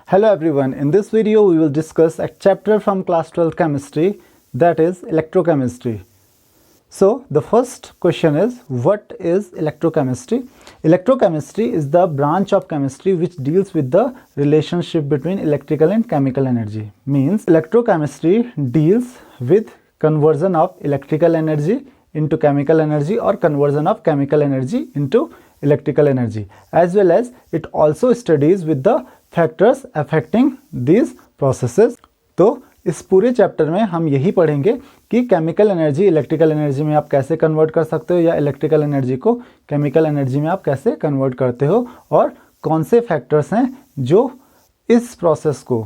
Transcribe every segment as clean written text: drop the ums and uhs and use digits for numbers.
Hello everyone, in this video we will discuss a chapter from class 12 chemistry, that is electrochemistry. So the first question is, what is electrochemistry? Electrochemistry is the branch of chemistry which deals with the relationship between electrical and chemical energy. Means electrochemistry deals with conversion of electrical energy into chemical energy or conversion of chemical energy into electrical energy, as well as it also studies with the factors affecting these processes. तो इस पूरे chapter में हम यही पढ़ेंगे कि chemical energy electrical energy में आप कैसे कन्वर्ट कर सकते हो या इलेक्ट्रिकल एनर्जी को केमिकल एनर्जी में आप कैसे कन्वर्ट करते हो और कौन से फैक्टर्स हैं जो इस प्रोसेस को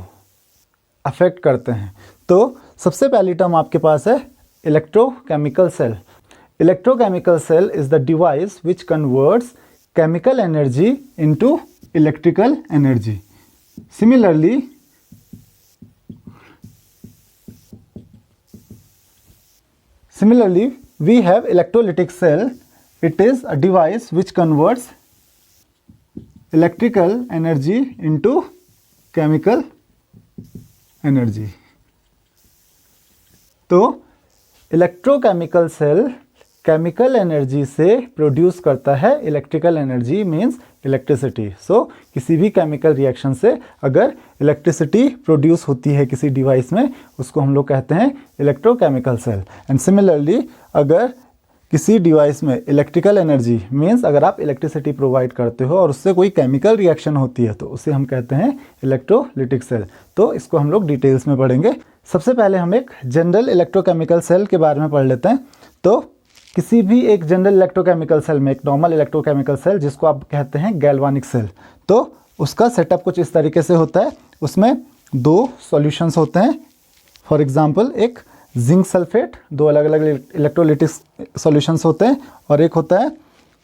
अफेक्ट करते हैं। तो सबसे पहली टर्म आपके पास है electrochemical cell. Electrochemical cell is the device which converts chemical energy into electrical energy. Similarly, we have electrolytic cell. It is a device which converts electrical energy into chemical energy. तो electrochemical cell chemical energy से produce करता है electrical energy, means electricity. सो किसी भी chemical reaction से अगर electricity produce होती है किसी डिवाइस में, उसको हम लोग कहते हैं इलेक्ट्रोकेमिकल सेल। एंड सिमिलरली अगर किसी डिवाइस में इलेक्ट्रिकल एनर्जी मीन्स अगर आप इलेक्ट्रिसिटी प्रोवाइड करते हो और उससे कोई केमिकल रिएक्शन होती है तो उसे हम कहते हैं इलेक्ट्रोलिटिक सेल। तो इसको हम लोग डिटेल्स में पढ़ेंगे। सबसे पहले हम एक जनरल इलेक्ट्रोकेमिकल सेल के बारे में पढ़ लेते हैं। तो किसी भी एक जनरल इलेक्ट्रोकेमिकल सेल में एक नॉर्मल इलेक्ट्रोकेमिकल सेल जिसको आप कहते हैं गैल्वानिक सेल, तो उसका सेटअप कुछ इस तरीके से होता है। उसमें दो सॉल्यूशंस होते हैं। फॉर एग्जांपल एक जिंक सल्फेट, दो अलग अलग इलेक्ट्रोलिटिक सॉल्यूशंस होते हैं, और एक होता है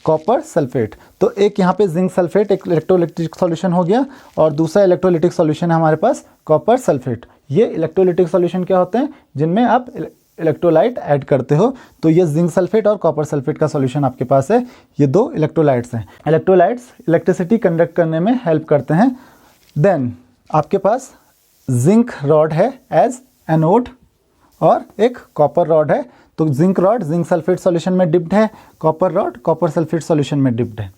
कॉपर सल्फेट। तो एक यहाँ पे जिंक सल्फेट एक इलेक्ट्रोलिटिक सॉल्यूशन हो गया और दूसरा इलेक्ट्रोलिटिक सॉल्यूशन है हमारे पास कॉपर सल्फेट। ये इलेक्ट्रोलिटिक सॉल्यूशन क्या होते हैं? जिनमें आप इलेक्ट्रोलाइट ऐड करते हो। तो ये जिंक सल्फेट और कॉपर सल्फेट का सॉल्यूशन आपके पास है। ये दो इलेक्ट्रोलाइट्स हैं। इलेक्ट्रोलाइट्स इलेक्ट्रिसिटी कंडक्ट करने में हेल्प करते हैं। देन आपके पास जिंक रॉड है एज एनोड और एक कॉपर रॉड है। तो zinc rod zinc sulphate solution में डिप्ड है, copper rod copper sulphate solution में डिप्ड है।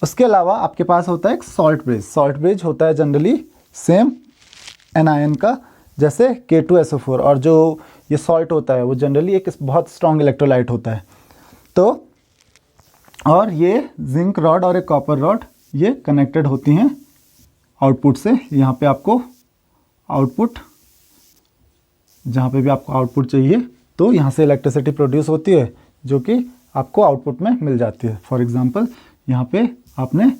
उसके अलावा आपके पास होता है एक सॉल्ट ब्रिज। सॉल्ट ब्रिज होता है जनरली सेम एनायन का, जैसे K2SO4, और जो ये सॉल्ट होता है वो जनरली एक बहुत स्ट्रॉन्ग इलेक्ट्रोलाइट होता है। तो और ये जिंक रॉड और एक कॉपर रॉड ये कनेक्टेड होती हैं आउटपुट से। यहाँ पे आपको आउटपुट, जहाँ पे भी आपको आउटपुट चाहिए तो यहाँ से इलेक्ट्रिसिटी प्रोड्यूस होती है जो कि आपको आउटपुट में मिल जाती है। फॉर एग्जांपल यहाँ पे आपने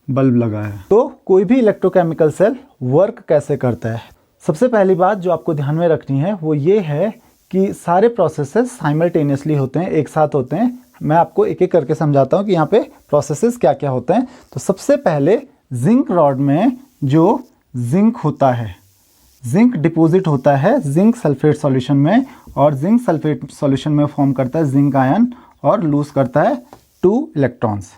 बल्ब लगाया है। तो कोई भी इलेक्ट्रोकेमिकल सेल वर्क कैसे करता है? सबसे पहली बात जो आपको ध्यान में रखनी है वो ये है कि सारे प्रोसेसेस साइमल्टेनियसली होते हैं, एक साथ होते हैं। मैं आपको एक एक करके समझाता हूँ कि यहाँ पे प्रोसेसेस क्या क्या होते हैं। तो सबसे पहले जिंक रॉड में जो जिंक होता है, जिंक डिपॉजिट होता है जिंक सल्फेट सॉल्यूशन में, और जिंक सल्फेट सॉल्यूशन में फॉर्म करता है जिंक आयन और लूज करता है 2 इलेक्ट्रॉन्स।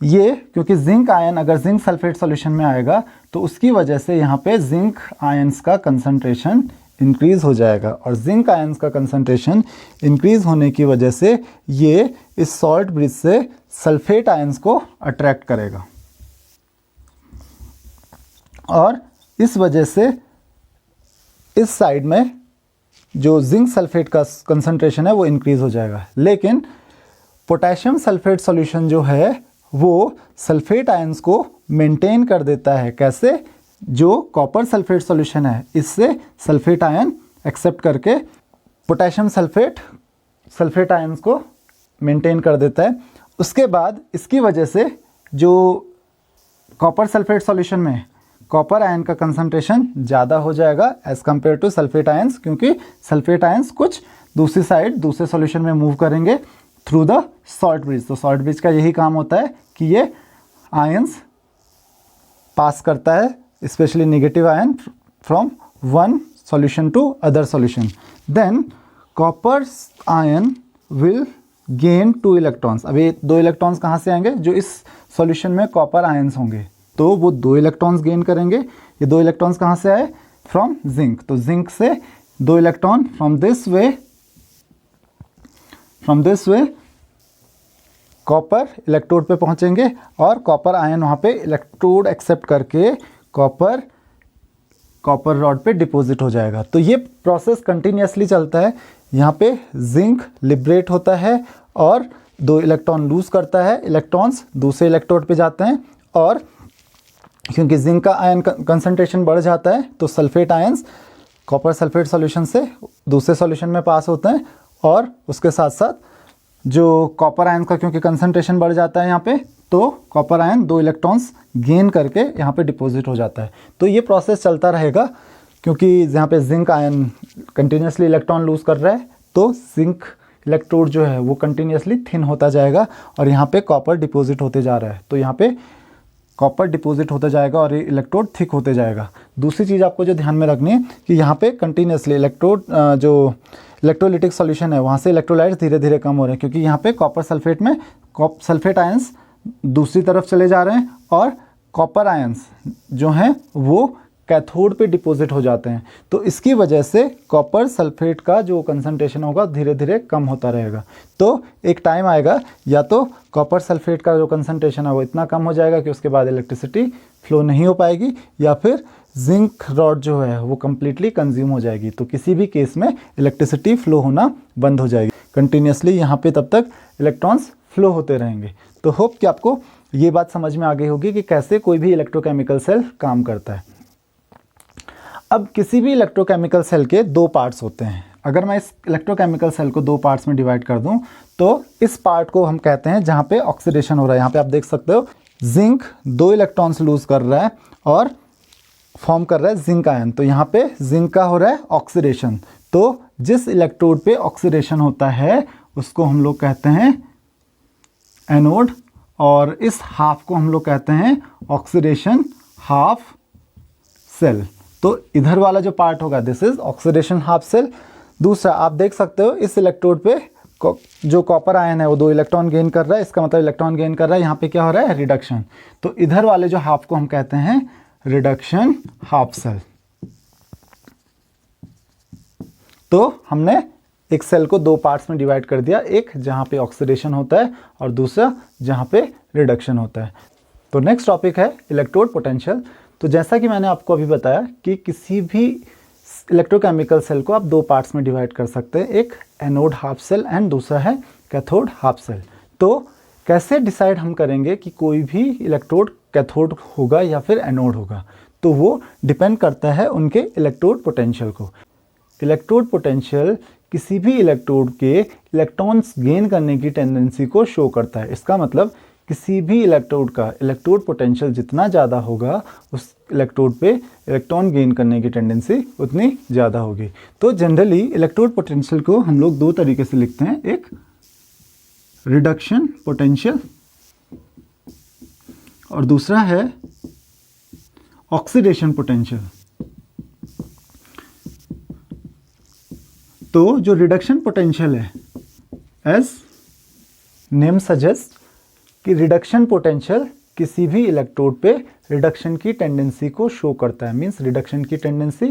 ये क्योंकि जिंक आयन अगर जिंक सल्फेट सॉल्यूशन में आएगा तो उसकी वजह से यहाँ पे जिंक आयंस का कंसंट्रेशन इंक्रीज हो जाएगा, और जिंक आयंस का कंसंट्रेशन इंक्रीज होने की वजह से ये इस सॉल्ट ब्रिज से सल्फेट आयंस को अट्रैक्ट करेगा, और इस वजह से इस साइड में जो जिंक सल्फेट का कंसंट्रेशन है वो इंक्रीज हो जाएगा। लेकिन पोटेशियम सल्फेट सॉल्यूशन जो है वो सल्फेट आयंस को मेंटेन कर देता है। कैसे? जो कॉपर सल्फेट सॉल्यूशन है इससे सल्फेट आयन एक्सेप्ट करके पोटेशियम सल्फेट आयंस को मेंटेन कर देता है। उसके बाद इसकी वजह से जो कॉपर सल्फेट सॉल्यूशन में कॉपर आयन का कंसंट्रेशन ज़्यादा हो जाएगा as compare to sulphate ions, क्योंकि सल्फेट आयंस कुछ दूसरी साइड दूसरे सॉल्यूशन में मूव करेंगे थ्रू द सॉल्ट ब्रिज। तो सॉल्ट ब्रिज का यही काम होता है कि ये आयंस पास करता है, specially negative ion, from one solution to other solution. Then copper ion will gain 2 electrons. अब ये 2 इलेक्ट्रॉन्स कहाँ से आएंगे? जो इस सॉल्यूशन में कॉपर आयंस होंगे तो वो 2 इलेक्ट्रॉन्स गेन करेंगे। ये 2 इलेक्ट्रॉन्स कहाँ से आए? From zinc. तो जिंक से 2 electron from this way copper electrode पे पहुंचेंगे और कॉपर आयन वहाँ पे इलेक्ट्रोड एक्सेप्ट करके कॉपर रॉड पे डिपॉजिट हो जाएगा। तो ये प्रोसेस कंटिन्यूसली चलता है। यहाँ पे जिंक लिबरेट होता है और 2 इलेक्ट्रॉन लूज करता है, इलेक्ट्रॉन्स दूसरे इलेक्ट्रोड पे जाते हैं और क्योंकि जिंक का आयन कंसंट्रेशन बढ़ जाता है तो sulphate ions copper sulphate solution से दूसरे सॉल्यूशन में पास होते हैं और उसके साथ साथ जो कॉपर आयन का क्योंकि कंसंट्रेशन बढ़ जाता है यहाँ पे, तो कॉपर आयन 2 इलेक्ट्रॉन्स गेन करके यहाँ पे डिपॉजिट हो जाता है। तो ये प्रोसेस चलता रहेगा क्योंकि यहाँ पे zinc ion continuously electron lose कर रहा है तो जिंक इलेक्ट्रोड जो है वो कंटिन्यूसली थिन होता जाएगा और यहाँ पे कॉपर डिपॉजिट होते जा रहा है। तो यहाँ पे कॉपर डिपॉजिट होता जाएगा और ये इलेक्ट्रोड थिक होते जाएगा। दूसरी चीज़ आपको जो ध्यान में रखनी है कि यहाँ पे कंटिन्यूसली इलेक्ट्रोड जो इलेक्ट्रोलिटिक सॉल्यूशन है वहाँ से इलेक्ट्रोलाइट्स धीरे धीरे कम हो रहे हैं क्योंकि यहाँ पे कॉपर सल्फेट में सल्फेट आयंस दूसरी तरफ चले जा रहे हैं और कॉपर आयंस जो हैं वो कैथोड पे डिपॉजिट हो जाते हैं। तो इसकी वजह से कॉपर सल्फेट का जो कंसंट्रेशन होगा धीरे धीरे कम होता रहेगा। तो एक टाइम आएगा या तो कॉपर सल्फेट का जो कंसंट्रेशन है वो इतना कम हो जाएगा कि उसके बाद इलेक्ट्रिसिटी फ्लो नहीं हो पाएगी या फिर जिंक रॉड जो है वो कम्प्लीटली कंज्यूम हो जाएगी। तो किसी भी केस में इलेक्ट्रिसिटी फ्लो होना बंद हो जाएगी। कंटिन्यूसली यहाँ पे तब तक इलेक्ट्रॉन्स फ्लो होते रहेंगे। तो होप कि आपको ये बात समझ में आ गई होगी कि कैसे कोई भी इलेक्ट्रोकेमिकल सेल काम करता है। अब किसी भी इलेक्ट्रोकेमिकल सेल के 2 पार्ट्स होते हैं। अगर मैं इस इलेक्ट्रोकेमिकल सेल को 2 पार्ट्स में डिवाइड कर दूं तो इस पार्ट को हम कहते हैं जहाँ पे ऑक्सीडेशन हो रहा है। यहाँ पे आप देख सकते हो जिंक 2 इलेक्ट्रॉन्स लूज कर रहा है और फॉर्म कर रहा है जिंक आयन। तो यहाँ पे जिंक का हो रहा है ऑक्सीडेशन। तो जिस इलेक्ट्रोड पे ऑक्सीडेशन होता है उसको हम लोग कहते हैं एनोड और इस हाफ को हम लोग कहते हैं ऑक्सीडेशन हाफ सेल। तो इधर वाला जो पार्ट होगा this is oxidation half cell. दूसरा आप देख सकते हो इस इलेक्ट्रोड पे जो कॉपर आयन है वो 2 इलेक्ट्रॉन गेन कर रहा है, इसका मतलब इलेक्ट्रॉन गेन कर रहा है। यहाँ पे क्या हो रहा है? रिडक्शन। तो इधर वाले जो हाफ को हम कहते हैं रिडक्शन हाफ सेल। तो हमने एक सेल को 2 पार्ट्स में डिवाइड कर दिया, एक जहाँ पे ऑक्सीडेशन होता है और दूसरा जहाँ पे रिडक्शन होता है। तो नेक्स्ट टॉपिक है इलेक्ट्रोड पोटेंशियल। तो जैसा कि मैंने आपको अभी बताया कि किसी भी इलेक्ट्रोकेमिकल सेल को आप 2 पार्ट्स में डिवाइड कर सकते हैं, एक एनोड हाफ सेल एंड दूसरा है कैथोड हाफ सेल। तो कैसे डिसाइड हम करेंगे कि कोई भी इलेक्ट्रोड कैथोड होगा या फिर एनोड होगा? तो वो डिपेंड करता है उनके इलेक्ट्रोड पोटेंशियल को। इलेक्ट्रोड पोटेंशियल किसी भी इलेक्ट्रोड के इलेक्ट्रॉन्स गेन करने की टेंडेंसी को शो करता है। इसका मतलब किसी भी इलेक्ट्रोड का इलेक्ट्रोड पोटेंशियल जितना ज़्यादा होगा उस इलेक्ट्रोड पे इलेक्ट्रॉन गेन करने की टेंडेंसी उतनी ज़्यादा होगी। तो जनरली इलेक्ट्रोड पोटेंशियल को हम लोग 2 तरीके से लिखते हैं, एक रिडक्शन पोटेंशियल और दूसरा है ऑक्सीडेशन पोटेंशियल। तो जो रिडक्शन पोटेंशियल है एज नेम सजेस्ट कि रिडक्शन पोटेंशियल किसी भी इलेक्ट्रोड पे रिडक्शन की टेंडेंसी को शो करता है। मींस रिडक्शन की टेंडेंसी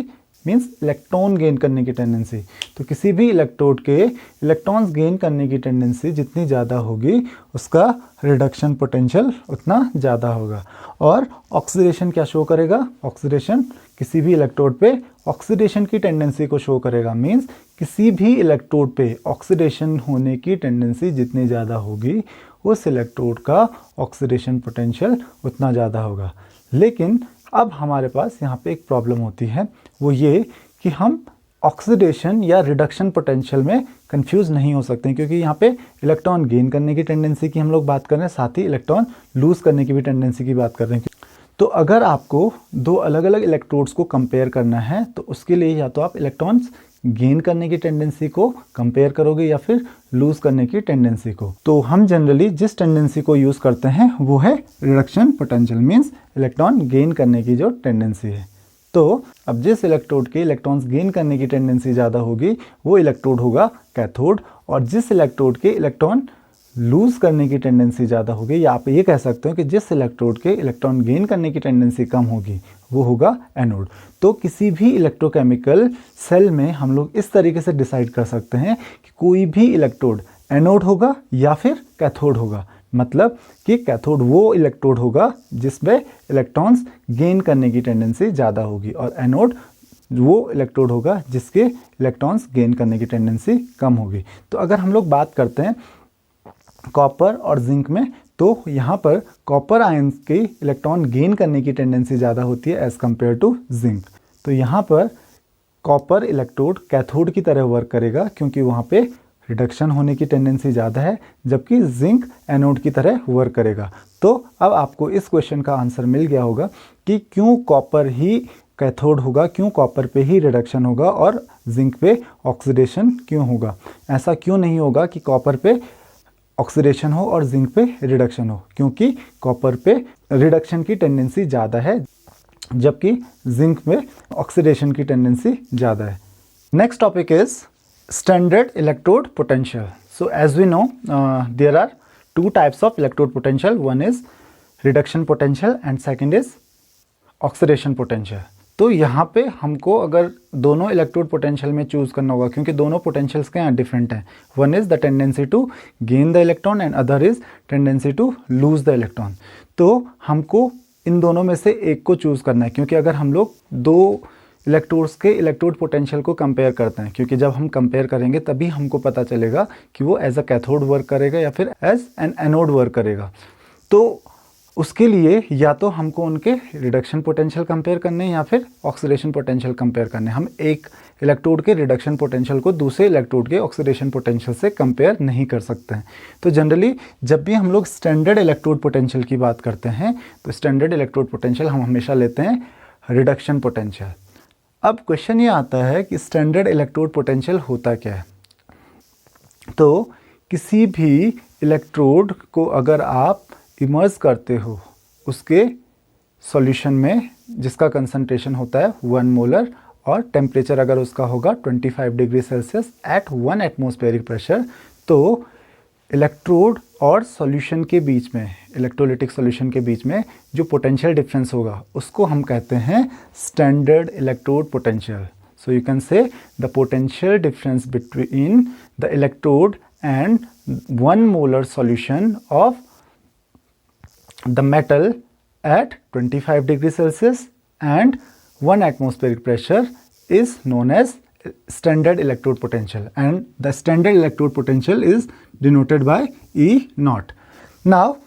मींस इलेक्ट्रॉन गेन करने की टेंडेंसी। तो किसी भी इलेक्ट्रोड के इलेक्ट्रॉन्स गेन करने की टेंडेंसी जितनी ज़्यादा होगी उसका रिडक्शन पोटेंशियल उतना ज़्यादा होगा। और ऑक्सीडेशन क्या शो करेगा? ऑक्सीडेशन किसी भी इलेक्ट्रोड पे ऑक्सीडेशन की टेंडेंसी को शो करेगा। मींस किसी भी इलेक्ट्रोड पे ऑक्सीडेशन होने की टेंडेंसी जितनी ज़्यादा होगी उस इलेक्ट्रोड का ऑक्सीडेशन पोटेंशियल उतना ज़्यादा होगा। लेकिन अब हमारे पास यहाँ पे एक प्रॉब्लम होती है, वो ये कि हम ऑक्सीडेशन या रिडक्शन पोटेंशियल में कंफ्यूज नहीं हो सकते हैं क्योंकि यहाँ पे इलेक्ट्रॉन गेन करने की टेंडेंसी की हम लोग बात कर रहे हैं, साथ ही इलेक्ट्रॉन लूज करने की भी टेंडेंसी की बात कर रहे हैं। तो अगर आपको 2 अलग अलग इलेक्ट्रोड्स को कंपेयर करना है तो उसके लिए या तो आप इलेक्ट्रॉन्स गेन करने की टेंडेंसी को कंपेयर करोगे या फिर लूज करने की टेंडेंसी को। तो हम जनरली जिस टेंडेंसी को यूज़ करते हैं वो है reduction potential. Means electron gain करने की जो टेंडेंसी है। तो अब जिस इलेक्ट्रोड के इलेक्ट्रॉन्स गेन करने की टेंडेंसी ज़्यादा होगी वो इलेक्ट्रोड होगा कैथोड और जिस इलेक्ट्रोड के इलेक्ट्रॉन लूज़ करने की टेंडेंसी ज़्यादा होगी, या आप ये कह सकते हो कि जिस इलेक्ट्रोड के इलेक्ट्रॉन गेन करने की टेंडेंसी कम होगी वो होगा एनोड। तो किसी भी इलेक्ट्रोकेमिकल सेल में हम लोग इस तरीके से डिसाइड कर सकते हैं कि कोई भी इलेक्ट्रोड एनोड होगा या फिर कैथोड होगा। मतलब कि कैथोड वो इलेक्ट्रोड होगा जिसमें इलेक्ट्रॉन्स गेन करने की टेंडेंसी ज़्यादा होगी, और एनोड वो इलेक्ट्रोड होगा जिसके इलेक्ट्रॉन्स गेन करने की टेंडेंसी कम होगी। तो अगर हम लोग बात करते हैं कॉपर और जिंक में, तो यहाँ पर कॉपर आयन के इलेक्ट्रॉन गेन करने की टेंडेंसी ज़्यादा होती है एज़ कम्पेयर टू जिंक। तो यहाँ पर कॉपर इलेक्ट्रोड कैथोड की तरह वर्क करेगा क्योंकि वहाँ पे रिडक्शन होने की टेंडेंसी ज़्यादा है, जबकि जिंक एनोड की तरह वर्क करेगा। तो अब आपको इस क्वेश्चन का आंसर मिल गया होगा कि क्यों कॉपर ही कैथोड होगा, क्यों कॉपर पे ही रिडक्शन होगा और जिंक पे ऑक्सीडेशन क्यों होगा। ऐसा क्यों नहीं होगा कि कॉपर पे ऑक्सीडेशन हो और जिंक पे रिडक्शन हो, क्योंकि कॉपर पे रिडक्शन की टेंडेंसी ज़्यादा है जबकि जिंक में ऑक्सीडेशन की टेंडेंसी ज़्यादा है। Next topic is standard electrode potential. So as we know, there are two types of electrode potential. One is reduction potential and second is oxidation potential. तो यहाँ पे हमको अगर दोनों इलेक्ट्रोड पोटेंशियल में चूज़ करना होगा, क्योंकि दोनों पोटेंशियल्स के यहाँ डिफरेंट हैं। One is the tendency to gain the electron and other is tendency to lose the electron. तो हमको इन दोनों में से एक को चूज़ करना है, क्योंकि अगर हम लोग दो इलेक्ट्रोड्स के इलेक्ट्रोड पोटेंशियल को कंपेयर करते हैं, क्योंकि जब हम कंपेयर करेंगे तभी हमको पता चलेगा कि वो एज अ कैथोड वर्क करेगा या फिर एज एन एनोड वर्क करेगा। तो उसके लिए या तो हमको उनके रिडक्शन पोटेंशियल कंपेयर करने हैं या फिर ऑक्सीडेशन पोटेंशियल कंपेयर करने हैं। हम एक इलेक्ट्रोड के रिडक्शन पोटेंशियल को दूसरे इलेक्ट्रोड के ऑक्सीडेशन पोटेंशियल से कंपेयर नहीं कर सकते हैं। तो जनरली जब भी हम लोग स्टैंडर्ड इलेक्ट्रोड पोटेंशियल की बात करते हैं तो स्टैंडर्ड इलेक्ट्रोड पोटेंशियल हम हमेशा लेते हैं रिडक्शन पोटेंशियल। अब क्वेश्चन ये आता है कि स्टैंडर्ड इलेक्ट्रोड पोटेंशियल होता क्या है। तो किसी भी इलेक्ट्रोड को अगर आप इमर्स करते हो उसके सॉल्यूशन में जिसका कंसंट्रेशन होता है 1 मोलर और टेम्परेचर अगर उसका होगा 25 degree Celsius at 1 atmospheric pressure, तो इलेक्ट्रोड और सॉल्यूशन के बीच में, इलेक्ट्रोलिटिक सॉल्यूशन के बीच में जो पोटेंशियल डिफरेंस होगा उसको हम कहते हैं standard electrode potential. So you can say the potential difference between the electrode and 1 molar solution of the metal at 25 degree Celsius and 1 atmospheric pressure is known as standard electrode potential, and the standard electrode potential is denoted by E naught. Now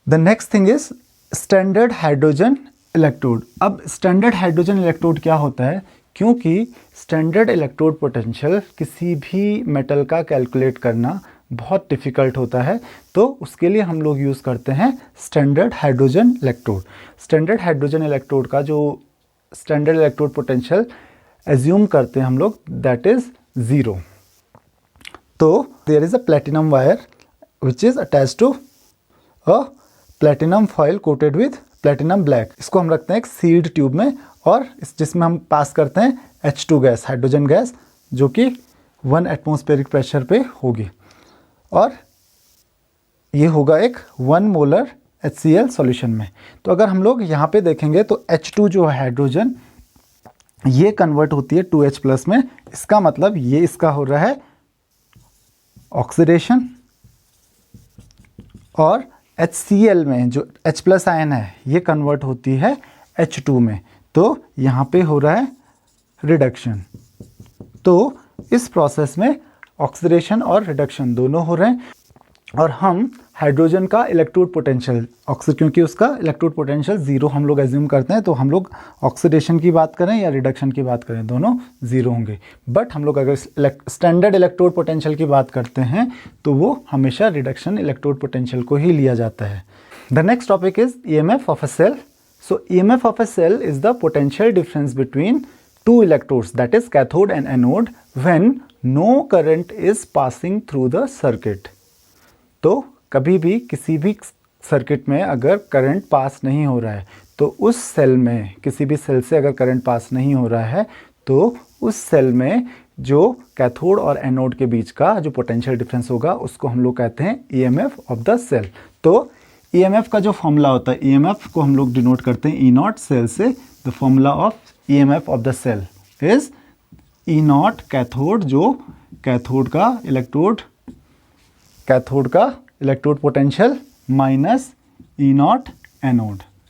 the next thing is standard hydrogen electrode. अब standard hydrogen electrode क्या होता है? क्योंकि standard electrode potential किसी भी metal का calculate करना बहुत डिफ़िकल्ट होता है, तो उसके लिए हम लोग यूज़ करते हैं standard hydrogen electrode. Standard hydrogen electrode का जो स्टैंडर्ड इलेक्ट्रोड पोटेंशियल एज्यूम करते हैं हम लोग दैट इज़ 0। तो there is a platinum wire which is attached to a platinum foil coated with platinum black. इसको हम रखते हैं एक सील्ड ट्यूब में और जिसमें हम पास करते हैं H2 गैस, हाइड्रोजन गैस, जो कि 1 एटमॉस्फेरिक प्रेशर पे होगी, और ये होगा एक 1 मोलर HCl सॉल्यूशन में। तो अगर हम लोग यहाँ पे देखेंगे तो H2 जो है हाइड्रोजन, ये कन्वर्ट होती है 2H प्लस में। इसका मतलब ये इसका हो रहा है ऑक्सीडेशन, और HCl में जो H प्लस आयन है ये कन्वर्ट होती है H2 में, तो यहाँ पे हो रहा है रिडक्शन। तो इस प्रोसेस में ऑक्सीडेशन और रिडक्शन दोनों हो रहे हैं, और हम हाइड्रोजन का इलेक्ट्रोड पोटेंशियल क्योंकि उसका इलेक्ट्रोड पोटेंशियल 0 हम लोग एज्यूम करते हैं, तो हम लोग ऑक्सीडेशन की बात करें या रिडक्शन की बात करें दोनों 0 होंगे। बट हम लोग अगर स्टैंडर्ड इलेक्ट्रोड पोटेंशियल की बात करते हैं तो वो हमेशा रिडक्शन इलेक्ट्रोड पोटेंशियल को ही लिया जाता है। The next topic is EMF of a cell. So EMF of a cell is the potential difference between 2 electrodes that is cathode and anode when no current is passing through the circuit. तो कभी भी किसी भी circuit में अगर current pass नहीं हो रहा है, तो उस सेल में, किसी भी सेल से अगर करंट पास नहीं हो रहा है तो उस सेल में जो कैथोड और एनोड के बीच का जो पोटेंशियल डिफरेंस होगा उसको हम लोग कहते हैं ईएमएफ ऑफ द सेल। तो ईएमएफ का जो फॉर्मूला होता है, ईएमएफ को हम लोग डिनोट करते हैं ई नॉट सेल से। The formula of EMF of the cell is E naught cathode, जो कैथोड का electrode potential minus E naught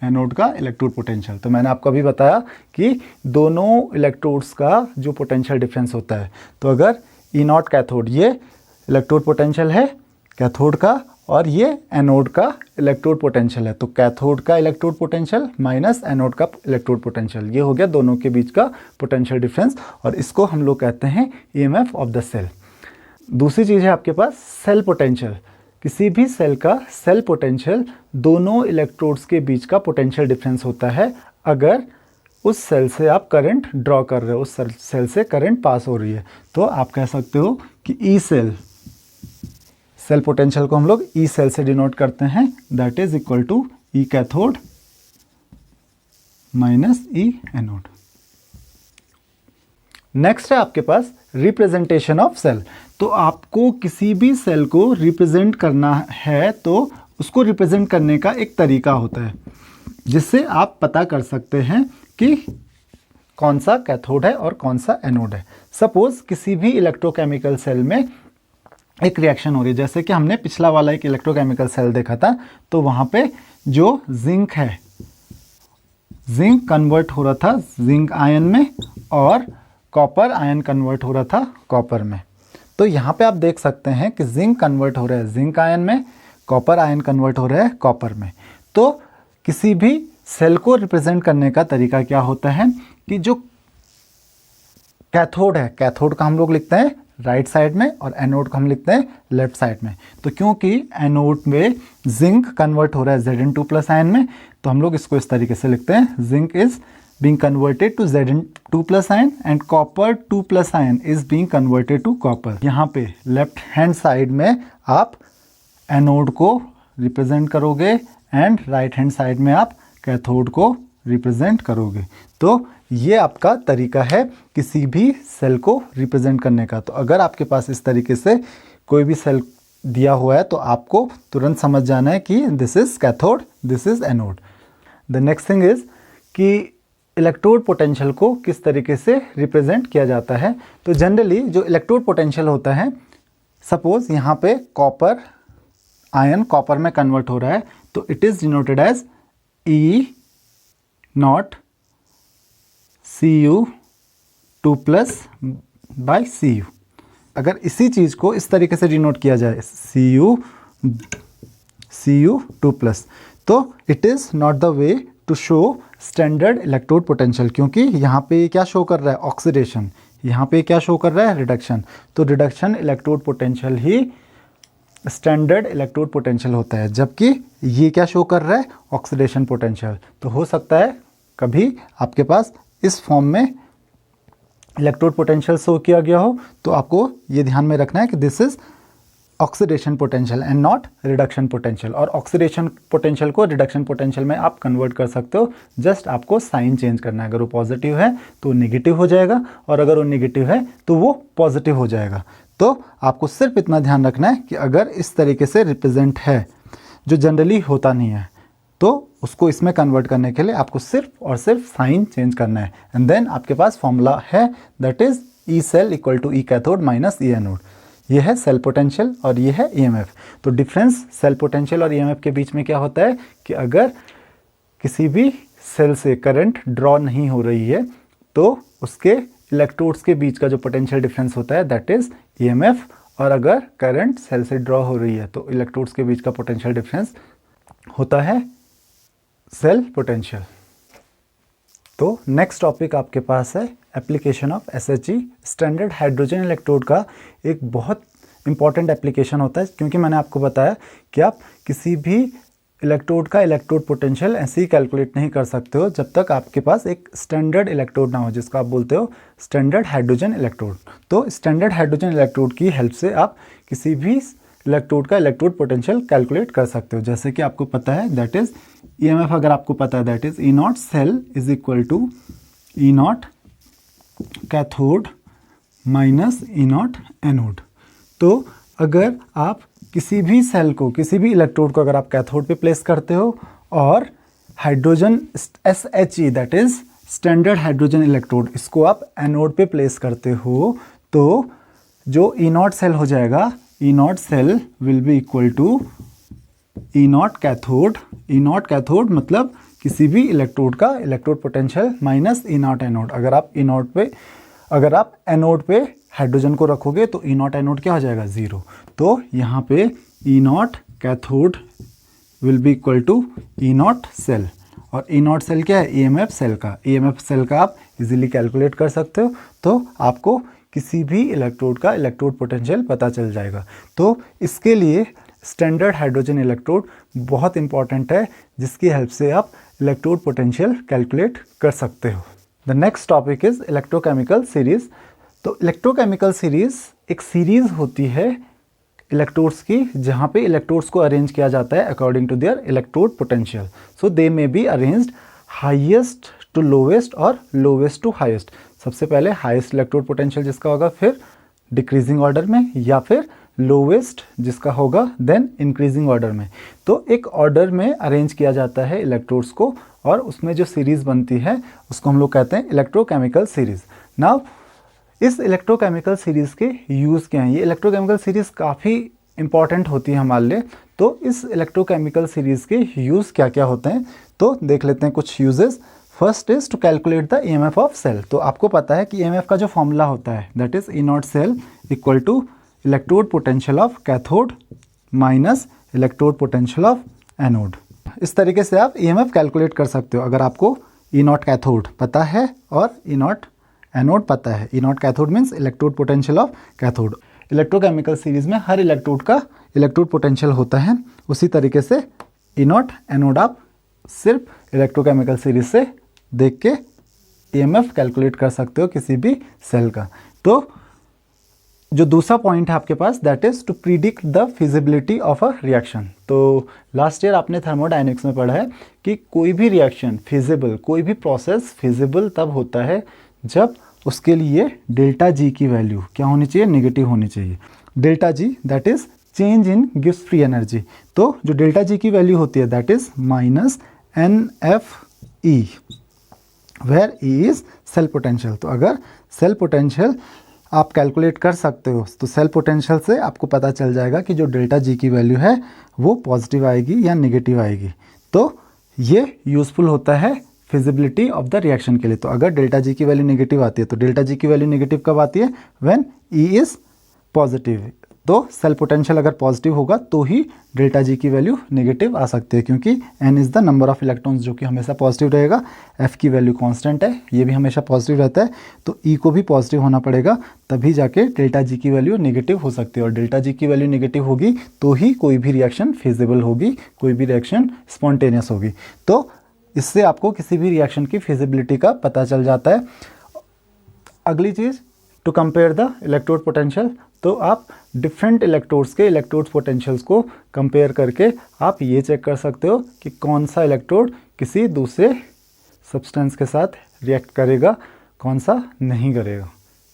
anode का इलेक्ट्रोड पोटेंशियल। तो मैंने आपको अभी बताया कि दोनों इलेक्ट्रोड्स का जो पोटेंशियल डिफरेंस होता है, तो अगर ई नॉट कैथोड, ये इलेक्ट्रोड पोटेंशियल है कैथोड का और ये एनोड का इलेक्ट्रोड पोटेंशियल है, तो कैथोड का इलेक्ट्रोड पोटेंशियल माइनस एनोड का इलेक्ट्रोड पोटेंशियल, ये हो गया दोनों के बीच का पोटेंशियल डिफरेंस, और इसको हम लोग कहते हैं ईएमएफ ऑफ द सेल। दूसरी चीज़ है आपके पास सेल पोटेंशियल। किसी भी सेल का सेल पोटेंशियल दोनों इलेक्ट्रोड्स के बीच का पोटेंशियल डिफरेंस होता है अगर उस सेल से आप करंट ड्रॉ कर रहे हो, उस सेल से करंट पास हो रही है। तो आप कह सकते हो कि ई सेल पोटेंशियल को हम लोग ई सेल से डिनोट करते हैं, that is equal to E cathode minus E anode. Next है आपके पास रिप्रेजेंटेशन ऑफ सेल। तो आपको किसी भी सेल को रिप्रेजेंट करना है तो उसको रिप्रेजेंट करने का एक तरीका होता है जिससे आप पता कर सकते हैं कि कौन सा कैथोड है और कौन सा एनोड है। सपोज किसी भी इलेक्ट्रोकेमिकल सेल में एक रिएक्शन हो रही है, जैसे कि हमने पिछला वाला एक इलेक्ट्रोकेमिकल सेल देखा था, तो वहाँ पे जो जिंक है, जिंक कन्वर्ट हो रहा था जिंक आयन में और कॉपर आयन कन्वर्ट हो रहा था कॉपर में। तो यहाँ पे आप देख सकते हैं कि जिंक कन्वर्ट हो रहा है जिंक आयन में, कॉपर आयन कन्वर्ट हो रहा है कॉपर में। तो किसी भी सेल को रिप्रेजेंट करने का तरीका क्या होता है कि जो कैथोड है, कैथोड का हम लोग लिखते हैं राइट साइड में और एनोड को हम लिखते हैं लेफ्ट साइड में। तो क्योंकि एनोड में जिंक कन्वर्ट हो रहा है Zn2+ आयन में, तो हम लोग इसको इस तरीके से लिखते हैं, zinc is being converted to Zn2+ ion and copper 2+ ion is being converted to copper। यहाँ पे लेफ्ट हैंड साइड में आप एनोड को रिप्रेजेंट करोगे एंड राइट हैंड साइड में आप कैथोड को रिप्रेजेंट करोगे। तो ये आपका तरीका है किसी भी सेल को रिप्रेजेंट करने का। तो अगर आपके पास इस तरीके से कोई भी सेल दिया हुआ है तो आपको तुरंत समझ जाना है कि this is cathode, this is anode. The next thing is कि इलेक्ट्रोड पोटेंशियल को किस तरीके से रिप्रेजेंट किया जाता है। तो जनरली जो इलेक्ट्रोड पोटेंशियल होता है, सपोज यहाँ पे कॉपर आयन कॉपर में कन्वर्ट हो रहा है, तो it is denoted as E naught Cu2+ by Cu। अगर इसी चीज़ को इस तरीके से डिनोट किया जाए Cu2+, तो it is not the way to show standard electrode potential, क्योंकि यहाँ पे क्या शो कर रहा है ऑक्सीडेशन, यहाँ पे क्या शो कर रहा है रिडक्शन। तो रिडक्शन इलेक्ट्रोड पोटेंशियल ही स्टैंडर्ड इलेक्ट्रोड पोटेंशियल होता है, जबकि ये क्या शो कर रहा है ऑक्सीडेशन पोटेंशियल। तो हो सकता है कभी आपके पास इस फॉर्म में इलेक्ट्रोड पोटेंशियल शो किया गया हो, तो आपको ये ध्यान में रखना है कि this is oxidation potential and not reduction potential. और ऑक्सीडेशन पोटेंशियल को रिडक्शन पोटेंशियल में आप कन्वर्ट कर सकते हो, जस्ट आपको साइन चेंज करना है। अगर वो पॉजिटिव है तो नेगेटिव हो जाएगा और अगर वो नेगेटिव है तो वो पॉजिटिव हो जाएगा। तो आपको सिर्फ इतना ध्यान रखना है कि अगर इस तरीके से रिप्रेजेंट है, जो जनरली होता नहीं है, तो उसको इसमें कन्वर्ट करने के लिए आपको सिर्फ और सिर्फ साइन चेंज करना है एंड देन आपके पास फॉर्मूला है, that is E cell equal to E cathode minus E anode. ये है सेल पोटेंशियल और ये है ईएमएफ। तो डिफरेंस सेल पोटेंशियल और ईएमएफ के बीच में क्या होता है कि अगर किसी भी सेल से करंट ड्रॉ नहीं हो रही है तो उसके इलेक्ट्रोड्स के बीच का जो पोटेंशियल डिफरेंस होता है दैट इज ईएमएफ, और अगर करंट सेल से ड्रॉ हो रही है तो इलेक्ट्रोड्स के बीच का पोटेंशियल डिफरेंस होता है सेल पोटेंशियल। तो नेक्स्ट टॉपिक आपके पास है application of SHE। Standard hydrogen electrode का एक बहुत इंपॉर्टेंट एप्लीकेशन होता है, क्योंकि मैंने आपको बताया कि आप किसी भी इलेक्ट्रोड का इलेक्ट्रोड पोटेंशियल ऐसे ही कैलकुलेट नहीं कर सकते हो जब तक आपके पास एक स्टैंडर्ड इलेक्ट्रोड ना हो, जिसको आप बोलते हो स्टैंडर्ड हाइड्रोजन इलेक्ट्रोड। तो स्टैंडर्ड हाइड्रोजन इलेक्ट्रोड की हेल्प से आप किसी भी इलेक्ट्रोड का इलेक्ट्रोड पोटेंशियल कैलकुलेट कर सकते हो। जैसे कि आपको पता है दैट इज EMF, अगर आपको पता है that is E naught cell is equal to E naught cathode minus E naught anode. तो अगर आप किसी भी सेल को, किसी भी इलेक्ट्रोड को अगर आप कैथोड पे प्लेस करते हो और hydrogen SHE that is standard hydrogen electrode, इसको आप एनोड पे प्लेस करते हो, तो जो ई नॉट सेल हो जाएगा, E naught cell will be equal to E naught cathode. E naught cathode मतलब किसी भी इलेक्ट्रोड का electrode potential minus E naught anode. अगर आप एनोड पे हाइड्रोजन को रखोगे तो ई नॉट एनोड क्या हो जाएगा, 0। तो यहाँ पे E naught cathode will be equal to E naught cell. और ई नॉट सेल क्या है, EMF सेल का। EMF सेल का आप इजीली कैलकुलेट कर सकते हो, तो आपको किसी भी इलेक्ट्रोड का इलेक्ट्रोड पोटेंशियल पता चल जाएगा। तो इसके लिए स्टैंडर्ड हाइड्रोजन इलेक्ट्रोड बहुत इंपॉर्टेंट है, जिसकी हेल्प से आप इलेक्ट्रोड पोटेंशियल कैलकुलेट कर सकते हो। The next topic is electrochemical series. तो इलेक्ट्रोकेमिकल सीरीज एक सीरीज होती है इलेक्ट्रोड्स की, जहाँ पे इलेक्ट्रोड्स को अरेंज किया जाता है according to their electrode potential. So they may be arranged highest to lowest और लोवेस्ट टू हाईएस्ट। सबसे पहले हाईएस्ट इलेक्ट्रोड पोटेंशियल जिसका होगा, फिर डिक्रीजिंग ऑर्डर में, या फिर लोवेस्ट जिसका होगा देन इंक्रीजिंग ऑर्डर में। तो एक ऑर्डर में अरेंज किया जाता है इलेक्ट्रोड्स को, और उसमें जो सीरीज बनती है उसको हम लोग कहते हैं इलेक्ट्रोकेमिकल सीरीज। नाउ इस इलेक्ट्रोकेमिकल सीरीज के यूज़ क्या हैं? ये इलेक्ट्रोकेमिकल सीरीज काफ़ी इंपॉर्टेंट होती है हमारे लिए। तो इस इलेक्ट्रोकेमिकल सीरीज के यूज़ क्या क्या होते हैं, तो देख लेते हैं कुछ uses. First is to calculate the EMF of cell. तो आपको पता है कि EMF का जो फॉर्मूला होता है that is E naught cell equal to electrode potential of cathode minus electrode potential of anode. इस तरीके से आप EMF कैलकुलेट कर सकते हो अगर आपको ई नॉट कैथोड पता है और ई नॉट एनोड पता है। E naught cathode means electrode potential of cathode. Electrochemical series में हर इलेक्ट्रोड का इलेक्ट्रोड पोटेंशियल होता है, उसी तरीके से ई नॉट एनोड आप सिर्फ इलेक्ट्रोकेमिकल सीरीज से देख के EMF कैलकुलेट कर सकते हो किसी भी सेल का। तो जो दूसरा पॉइंट है आपके पास that is to predict the feasibility of a reaction. तो लास्ट ईयर आपने थर्मोडायनेमिक्स में पढ़ा है कि कोई भी रिएक्शन फिजिबल, कोई भी प्रोसेस फिजिबल तब होता है जब उसके लिए डेल्टा जी की वैल्यू क्या होनी चाहिए, नेगेटिव होनी चाहिए। Delta G that is change in gives free energy. तो जो डेल्टा जी की वैल्यू होती है that is minus NFE, where E is cell potential. तो अगर सेल पोटेंशियल आप कैलकुलेट कर सकते हो तो सेल पोटेंशियल से आपको पता चल जाएगा कि जो डेल्टा जी की वैल्यू है वो पॉजिटिव आएगी या नेगेटिव आएगी। तो ये यूज़फुल होता है फिजिबिलिटी ऑफ द रिएक्शन के लिए। तो अगर डेल्टा जी की वैल्यू नेगेटिव आती है, तो डेल्टा जी की वैल्यू नेगेटिव कब आती है, व्हेन E इज पॉजिटिव। तो सेल पोटेंशियल अगर पॉजिटिव होगा तो ही डेल्टा जी की वैल्यू नेगेटिव आ सकती है, क्योंकि n is the number of electrons जो कि हमेशा पॉजिटिव रहेगा। f की वैल्यू कांस्टेंट है, ये भी हमेशा पॉजिटिव रहता है। तो E को भी पॉजिटिव होना पड़ेगा, तभी जाके डेल्टा जी की वैल्यू नेगेटिव हो सकती है। और डेल्टा जी की वैल्यू नेगेटिव होगी तो ही कोई भी रिएक्शन फिजिबल होगी, कोई भी रिएक्शन स्पॉन्टेनियस होगी। तो इससे आपको किसी भी रिएक्शन की फिजिबिलिटी का पता चल जाता है। अगली चीज़ to compare the electrode potential. तो आप डिफरेंट इलेक्ट्रोड्स के इलेक्ट्रोड पोटेंशियल्स को कंपेयर करके आप ये चेक कर सकते हो कि कौन सा इलेक्ट्रोड किसी दूसरे सब्सटेंस के साथ रिएक्ट करेगा, कौन सा नहीं करेगा।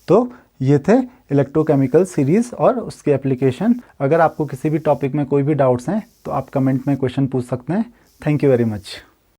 तो ये थे इलेक्ट्रोकेमिकल सीरीज़ और उसके एप्लीकेशन। अगर आपको किसी भी टॉपिक में कोई भी डाउट्स हैं तो आप कमेंट में क्वेश्चन पूछ सकते हैं। Thank you very much.